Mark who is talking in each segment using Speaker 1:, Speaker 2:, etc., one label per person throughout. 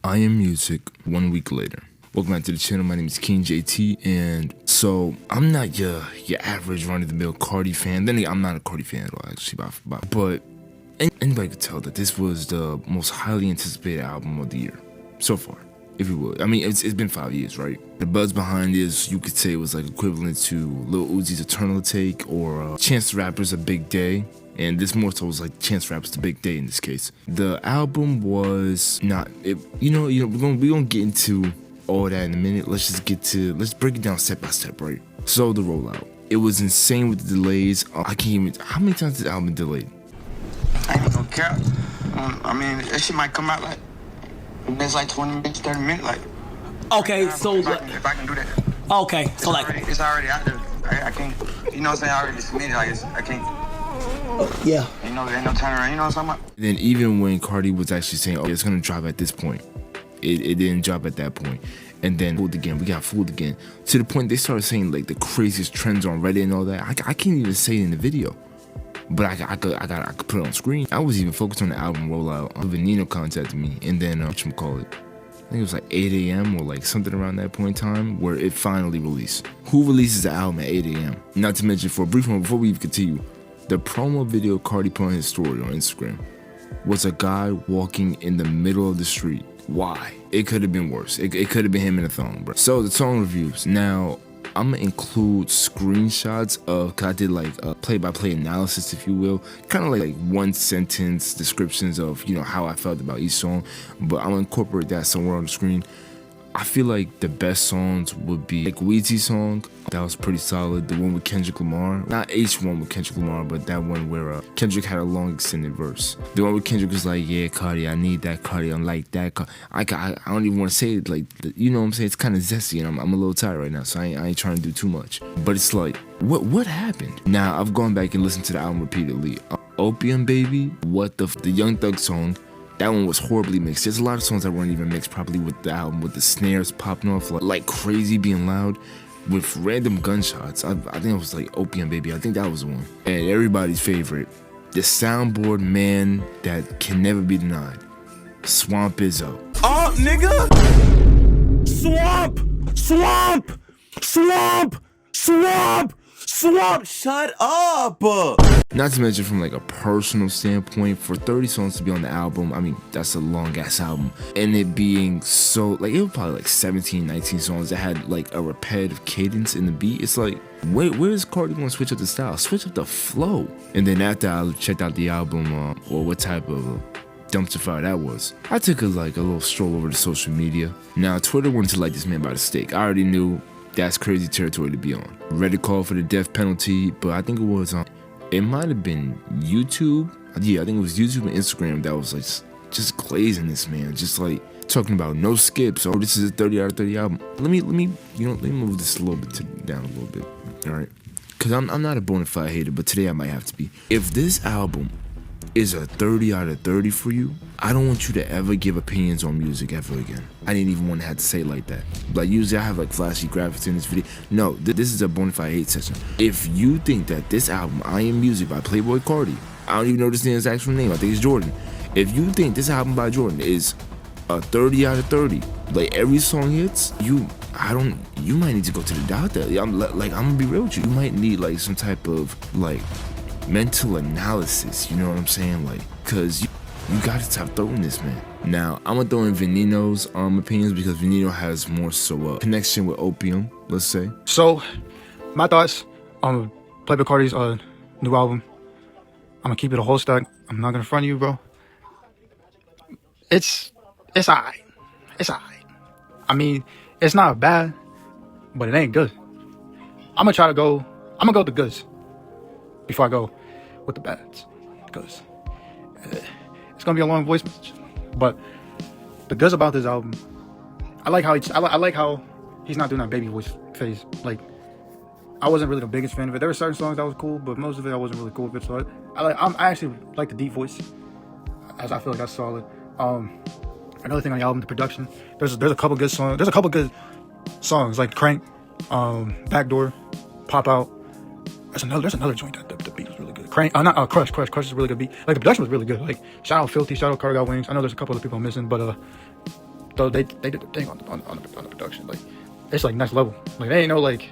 Speaker 1: I Am Music 1 week later. Welcome back to the channel. My name is King Jay.T, and so I'm not your average run-of-the-mill Carti fan. Then again, I'm not a Carti fan at all, actually, but anybody could tell that this was the most highly anticipated album of the year so far, if you would. I mean, it's been 5 years, right? The buzz behind this, you could say, it was like equivalent to Lil Uzi's Eternal Take or Chance the Rapper's A Big Day. And this more so was like Chance the Rapper's The Big Day in this case. The album was not, we're gonna get into all that in a minute. Let's break it down step by step, right? So the rollout, it was insane with the delays. I can't even, how many times did the album delayed?
Speaker 2: I ain't gonna care. I mean, that shit might come out like next like 20 minutes, 30 minutes, like.
Speaker 3: Okay, so
Speaker 2: if I can do that.
Speaker 3: Okay, so like
Speaker 2: it's already out there. I can't. You know what I'm saying? I already submitted. Like I can't.
Speaker 3: yeah.
Speaker 2: You know, there ain't no turnaround. You know what I'm talking about?
Speaker 1: Then even when Carti was actually saying, "Oh, it's gonna drop at this point," it didn't drop at that point. And then fooled again. We got fooled again to the point they started saying like the craziest trends on Reddit and all that. I can't even say it in the video, but I could put it on screen. I was even focused on the album rollout. Venino contacted me, and then whatchamacallit, I think it was like 8 a.m. or like something around that point in time where it finally released. Who releases the album at 8 a.m.? Not to mention, for a brief moment before we even continue, the promo video Carti put on his story on Instagram was a guy walking in the middle of the street. Why? It could have been worse. It could have been him in a thong, bro. So the song reviews. Now, I'm gonna include screenshots of, cause I did like a play-by-play analysis, if you will, kind of like one sentence descriptions of, how I felt about each song, but I'm gonna incorporate that somewhere on the screen. I feel like the best songs would be like Jay.T's song. That was pretty solid. The one with Kendrick Lamar, not H1 with Kendrick Lamar, but that one where Kendrick had a long extended verse. The one with Kendrick was like, yeah, Carti, I need that Carti, I'm like that. I don't even want to say it like, you know what I'm saying? It's kind of zesty, and I'm a little tired right now, so I ain't trying to do too much. But it's like, what happened? Now, I've gone back and listened to the album repeatedly. Opium Baby, the Young Thug song, that one was horribly mixed. There's a lot of songs that weren't even mixed properly with the album, with the snares popping off like crazy, being loud, with random gunshots. I think it was like Opium Baby. I think that was the one. And everybody's favorite, the soundboard man that can never be denied, Swamp Izzo.
Speaker 3: Oh, nigga! Swamp! Swamp! Swamp! Swamp! Swamp! Shut up!
Speaker 1: Not to mention, from like a personal standpoint, for 30 songs to be on the album, I mean, that's a long ass album. And it being so, like, it was probably like 17, 19 songs that had like a repetitive cadence in the beat. It's like, where's Carti gonna switch up the style? Switch up the flow. And then after I checked out the album, or what type of dumpster fire that was, I took a little stroll over to social media. Now, Twitter wanted to light this man by the stake. I already knew that's crazy territory to be on. Reddit called for the death penalty, but I think it was it might have been YouTube. Yeah, I think it was YouTube and Instagram that was like just glazing this man, just like talking about no skips. Oh, this is a 30 out of 30 album. Let me move this a little bit down a little bit, all right? Because I'm not a bona fide hater, but today I might have to be. If this album is a 30 out of 30 for you, I don't want you to ever give opinions on music ever again. I didn't even want to have to say it like that. Like, usually I have like flashy graphics in this video. No, this is a bona fide hate session. If you think that this album, I Am Music by Playboi Carti, I don't even know this man's actual name, I think it's Jordan. If you think this album by Jordan is a 30 out of 30, like every song hits, you might need to go to the doctor. I'm gonna be real with you. You might need like some type of like mental analysis, you know what I'm saying? Like, cause you gotta stop throwing this, man. Now, I'm gonna throw in Venino's opinions because Venino has more so connection with Opium, let's say.
Speaker 4: So, my thoughts on Playboi Carti's new album. I'm gonna keep it a whole stack. I'm not gonna front you, bro. It's alright. It's alright. I mean, it's not bad, but it ain't good. I'm gonna go with the goods before I go with the bads, because it's gonna be a long voice message. But the goods about this album, I like how he's not doing that baby voice phase. Like, I wasn't really the biggest fan of it. There were certain songs that was cool, but most of it I wasn't really cool with it. So I actually like the deep voice, as I feel like that's solid. Another thing on the album, the production. There's a couple good songs. There's a couple good songs like Crank, Backdoor, Pop Out. There's another joint that the beat was really good. Crush is a really good beat. Like, the production was really good. Like, shout out Filthy, shout out Carter Got Wings. I know there's a couple of people I'm missing, but though they did the thing on the production. Like, it's like next level. Like, they ain't no like.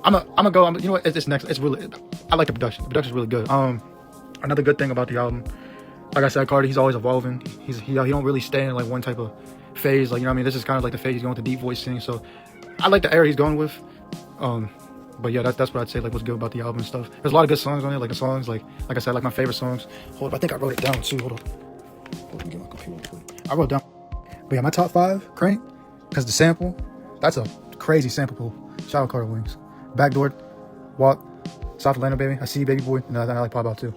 Speaker 4: You know what? It's next. It's really. I like the production. The production's really good. Another good thing about the album, like I said, Carti, he's always evolving. He don't really stay in like one type of phase. Like, you know what I mean? This is kind of like the phase he's going with the deep voice thing. So I like the era he's going with. But yeah, that's what I'd say. Like, what's good about the album and stuff. There's a lot of good songs on it. Like the songs, like I said, like my favorite songs. Hold up, I think I wrote it down too. Hold up. Let me get my computer. I wrote it down. But yeah, my top 5, Crank, because the sample, that's a crazy sample pool. Shout out Carter Wings. Backdoor, Walk, South Atlanta, baby. I See You, Baby Boy, and I like Pop Out too.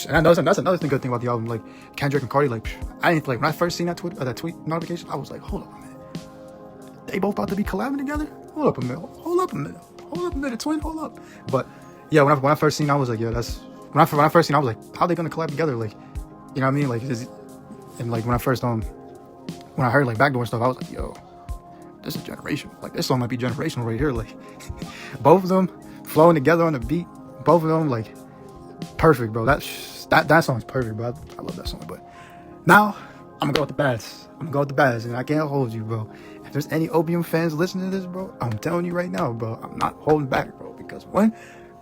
Speaker 4: And that's another good thing about the album. Like Kendrick and Cardi, like I didn't like when I first seen that tweet notification, I was like, hold up a minute, they both about to be collabing together? Hold up a minute, twin, hold up. But yeah, when I first seen, I was like, yeah, that's when I first seen, I was like, how they gonna collab together? Like, you know what I mean? Like, and like when I heard like Backdoor and stuff, I was like, yo, this is generation. Like, this song might be generational right here. Like, both of them flowing together on the beat. Both of them like perfect, bro. That song's perfect, bro. I love that song. But now I'm gonna go with the bads, and I can't hold you, bro. If there's any Opium fans listening to this, bro, I'm telling you right now, bro, I'm not holding back, bro. Because I'm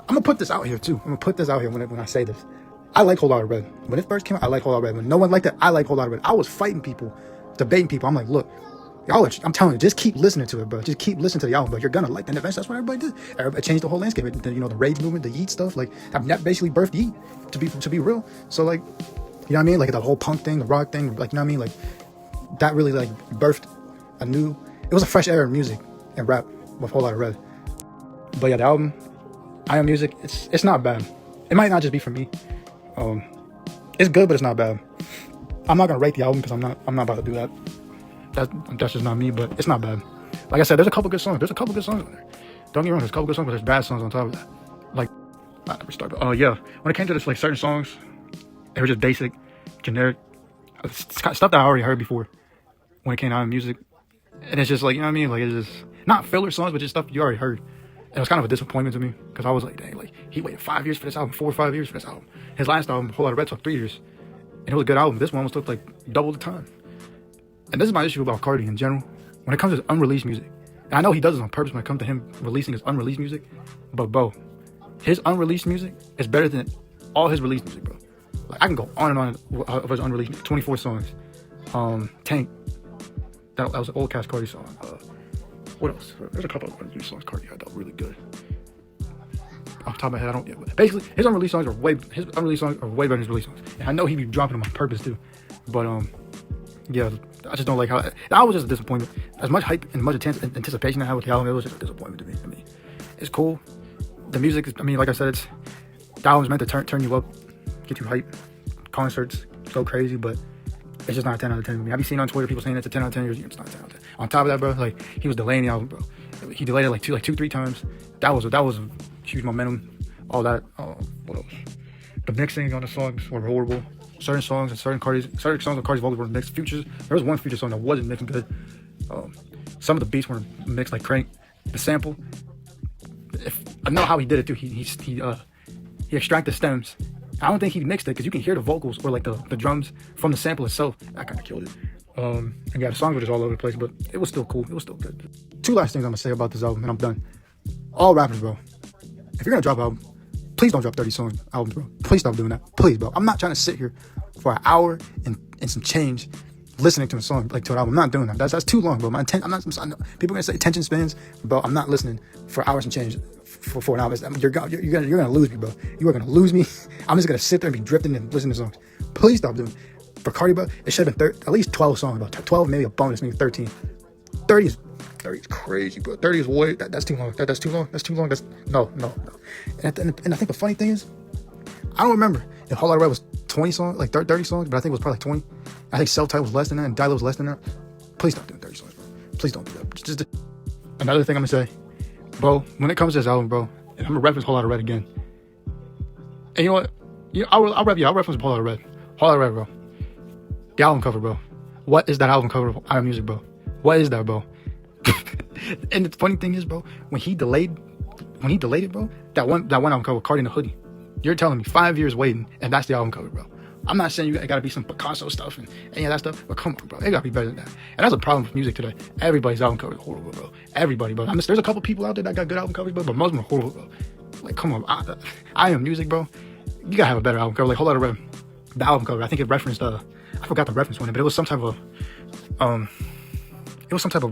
Speaker 4: gonna put this out here too. I'm gonna put this out here when I say this. I like Whole Lotta Red. When it first came out, I like Whole Lotta Red. When no one liked it, I like Whole Lotta Red. I was fighting people, debating people. I'm like, look, I'm telling you, just keep listening to it, bro. Just keep listening to the album, bro. You're gonna like it. And eventually, that's what everybody did. Everybody changed the whole landscape. The rave movement, the Yeet stuff. Like, that basically birthed Yeet, to be real. So, like, you know what I mean? Like, the whole punk thing, the rock thing, like, you know what I mean? Like, that really, like, birthed it was a fresh era of music and rap with Whole Lotta Red. But yeah, the album, I Am Music, it's not bad. It might not just be for me. It's good, but it's not bad. I'm not gonna rate the album because I'm not about to do that. That's just not me, but it's not bad. Like I said, there's a couple good songs. There's a couple good songs on there. Don't get me wrong, there's a couple good songs, but there's bad songs on top of that. Like, I never start. Yeah, when it came to this, like certain songs, they were just basic, generic stuff that I already heard before. When it came to music, and it's just like, you know what I mean? Like, it's just not filler songs, but just stuff you already heard. And it was kind of a disappointment to me because I was like, dang, like he waited 5 years for this album, 4 or 5 years for this album. His last album, Whole Lotta Red, took 3 years, and it was a good album. This one almost took like double the time. And this is my issue about Carti in general. When it comes to unreleased music, and I know he does this on purpose when it comes to him releasing his unreleased music, but bro, his unreleased music is better than all his released music, bro. Like, I can go on and on of his unreleased music. 24 songs. Tank. That was an old cast Carti song. What else? There's a couple of unreleased songs Carti had that were really good. Off the top of my head, I don't. Yeah, but basically, his unreleased songs are way better than his released songs. And I know he be dropping them on purpose too. But yeah, I just don't like how. I was just a disappointment. As much hype and much anticipation I had with the album, it was just a disappointment to me. I mean, it's cool. The music, I mean, like I said, the album's meant to turn you up, get you hype. Concerts go crazy, but it's just not a 10 out of 10 to me. I've been seeing on Twitter people saying it's a 10 out of 10. It's not a 10 out of 10. On top of that, bro, like, he was delaying the album, bro. He delayed it like 2-3 times. That was a huge momentum. All that. What else? The mixing on the songs were horrible. Certain songs and certain songs of Carti's vocals were mixed. Features. There was one feature song that wasn't mixed good. Some of the beats were mixed like Crank. The sample. I know how he did it too. He extracted stems. I don't think he mixed it because you can hear the vocals or like the drums from the sample itself. That kind of killed it. And yeah, the songs were just all over the place, but it was still cool. It was still good. 2 last things I'm gonna say about this album, and I'm done. All rappers, bro. If you're gonna drop an album, please don't drop 30 song albums, bro. Please stop doing that. Please, bro. I'm not trying to sit here for an hour and some change listening to a song, like to an album. I'm not doing that. That's too long, bro. People are gonna say attention spans, bro. I'm not listening for hours and change for an album. I mean, you're gonna lose me, bro. You are gonna lose me. I'm just gonna sit there and be drifting and listening to songs. Please stop doing it. For Carti, bro, it should have been at least 12 songs, bro. 12, maybe a bonus, maybe 13. 30 is crazy, bro. 30 is way. That's too long. That's too long. That's too long. No. And I think the funny thing is, I don't remember if Whole Lotta Red was 20 songs, like 30 songs, but I think it was probably like 20. I think Self-Titled was less than that, and Dilo was less than that. Please stop doing 30 songs, bro. Please don't do that. Just another thing I'm gonna say, bro. When it comes to this album, bro, and I'm gonna reference Whole Lotta Red again. And you know what? I'll reference Whole Lotta Red. Whole Lotta Red, bro. The album cover, bro. What is that album cover of I Am Music, bro? What is that, bro? And the funny thing is, bro, when he delayed it, bro, that one album cover, Carti in the Hoodie. You're telling me 5 years waiting, and that's the album cover, bro. I'm not saying it gotta be some Picasso stuff and any of that stuff, but come on, bro, it gotta be better than that. And that's a problem with music today. Everybody's album cover is horrible, bro. Everybody, bro. There's a couple people out there that got good album covers, but most of them are horrible, bro. Like, come on, I Am Music, bro. You gotta have a better album cover. Like, Whole Lotta Red, the album cover. I think it referenced I forgot the reference on it, but it was some type of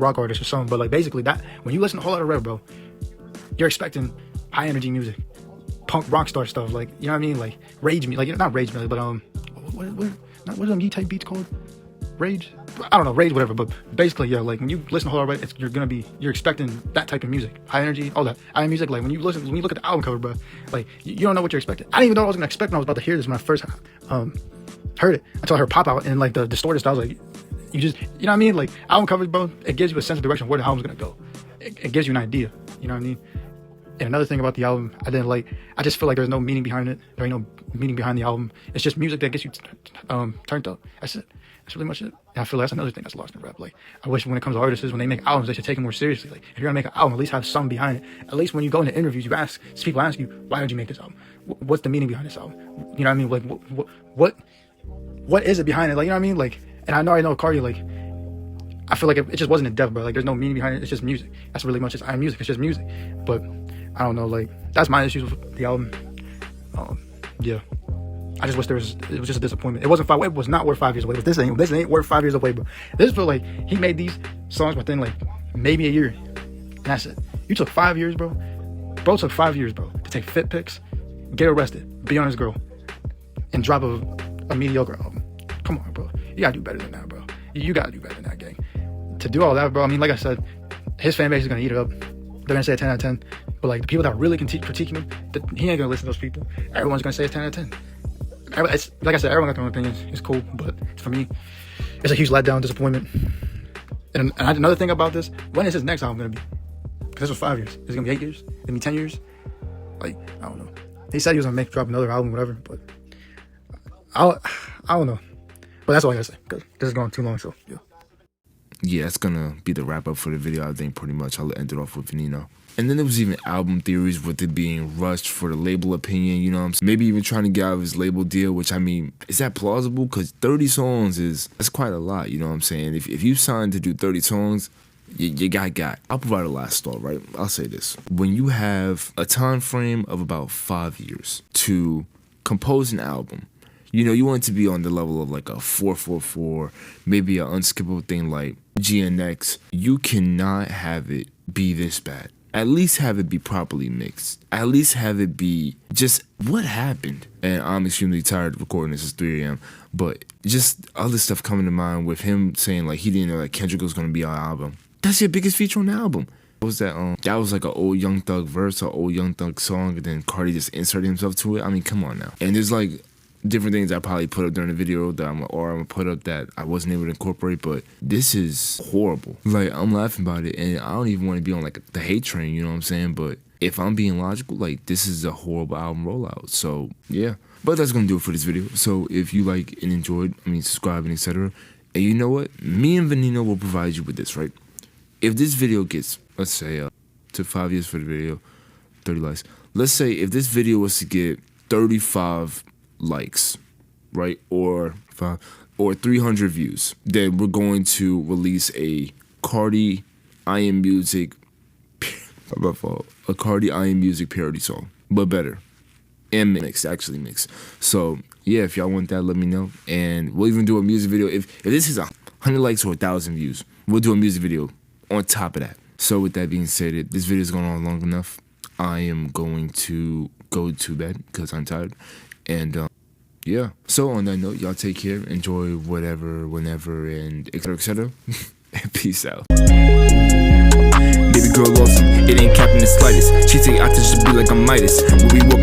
Speaker 4: rock artist or something. But like, basically, that when you listen to Whole Lotta Red, bro, you're expecting high energy music, punk rock star stuff, like, you know what I mean, like rage music, like not rage music, but what are them E-type beats called? Rage? I don't know, rage, whatever. But basically, yeah, like when you listen to Whole Lotta Red, you're expecting that type of music, high energy, all that. I Am Music, like when you look at the album cover, bro, like you don't know what you're expecting. I didn't even know what I was gonna expect when I was about to hear this when I first heard it until I heard pop out and like the distorted style. I was like, you know what I mean? Like album covers, bro, it gives you a sense of direction of where the album's gonna go. It gives you an idea, you know what I mean? And another thing about the album, I just feel like there's no meaning behind it. There ain't no meaning behind the album. It's just music that gets you turned up. That's it. That's really much it. And I feel that's another thing that's lost in rap. Like, I wish when it comes to artists, when they make albums, they should take it more seriously. Like, if you're gonna make an album, at least have something behind it. At least when you go into interviews, people ask you, why did you make this album? What's the meaning behind this album? You know what I mean? Like, what is it behind it? Like, you know what I mean? Like, and I know Carti, like, I feel like it just wasn't in depth, bro. Like, there's no meaning behind it. It's just music. That's really much. I Am Music. It's just music. But I don't know. Like, that's my issues with the album. Yeah. I just wish it was just a disappointment. It was not worth 5 years away. But this ain't worth 5 years away, bro. This feel like he made these songs within like maybe a year. And that's it. You took 5 years, bro. Bro took 5 years, bro, to take fit pics, get arrested, be on his girl, and drop a mediocre album. Come on, bro. You gotta do better than that, bro. You gotta do better than that, gang. To do all that, bro, I mean, like I said, his fan base is gonna eat it up. They're gonna say a 10 out of 10. But like the people that really critiquing him, he ain't gonna listen to those people. Everyone's gonna say it's 10 out of 10. It's, like I said, everyone got their own opinions. It's cool, but for me, it's a huge letdown, disappointment. And another thing about this, when is his next album gonna be? Because this was 5 years. Is it gonna be 8 years? Is it gonna be 10 years? Like, I don't know. He said he was gonna drop another album, whatever, but I don't know. But that's all I gotta say, because this is going too long, so yeah.
Speaker 1: Yeah, that's gonna be the wrap up for the video. I think pretty much I'll end it off with Veneno. And then there was even album theories with it being rushed for the label opinion, you know what I'm saying? Maybe even trying to get out of his label deal, which I mean, is that plausible? Because 30 songs that's quite a lot, you know what I'm saying? If you signed to do 30 songs, you got. I'll provide a last thought, right? I'll say this. When you have a time frame of about 5 years to compose an album, you know, you want it to be on the level of like a 444, maybe an unskippable thing like GNX. You cannot have it be this bad. At least have it be properly mixed. At least have it be just what happened. And I'm extremely tired of recording this. It's 3 a.m. But just other stuff coming to mind with him saying like he didn't know that Kendrick was going to be on the album. That's your biggest feature on the album. What was that? That was like an old Young Thug verse or old Young Thug song, and then Carti just inserted himself to it. I mean, come on now. And there's like different things I probably put up during the video that I'm gonna put up that I wasn't able to incorporate, but this is horrible. Like, I'm laughing about it, and I don't even want to be on like the hate train, you know what I'm saying? But if I'm being logical, like, this is a horrible album rollout. So yeah, but that's gonna do it for this video. So if you like and enjoyed, subscribe and etc. And you know what? Me and Veneno will provide you with this, right? If this video gets, let's say, took 5 years for the video, 30 likes. Let's say if this video was to get 35 likes, right, or 300 views, then we're going to release a Carti I Am Music, a Carti I Am Music parody song, but better and actually mixed. So yeah, if y'all want that, let me know, and we'll even do a music video. If this is 100 likes or 1,000 views, we'll do a music video on top of that. So with that being said, this video is going on long enough. I am going to go to bed because I'm tired. And yeah, so on that note, y'all take care, enjoy whatever, whenever, and etc. And peace out. Baby girl lost him, it ain't capping the slightest. She take oxygen to be like a Midas. When we walk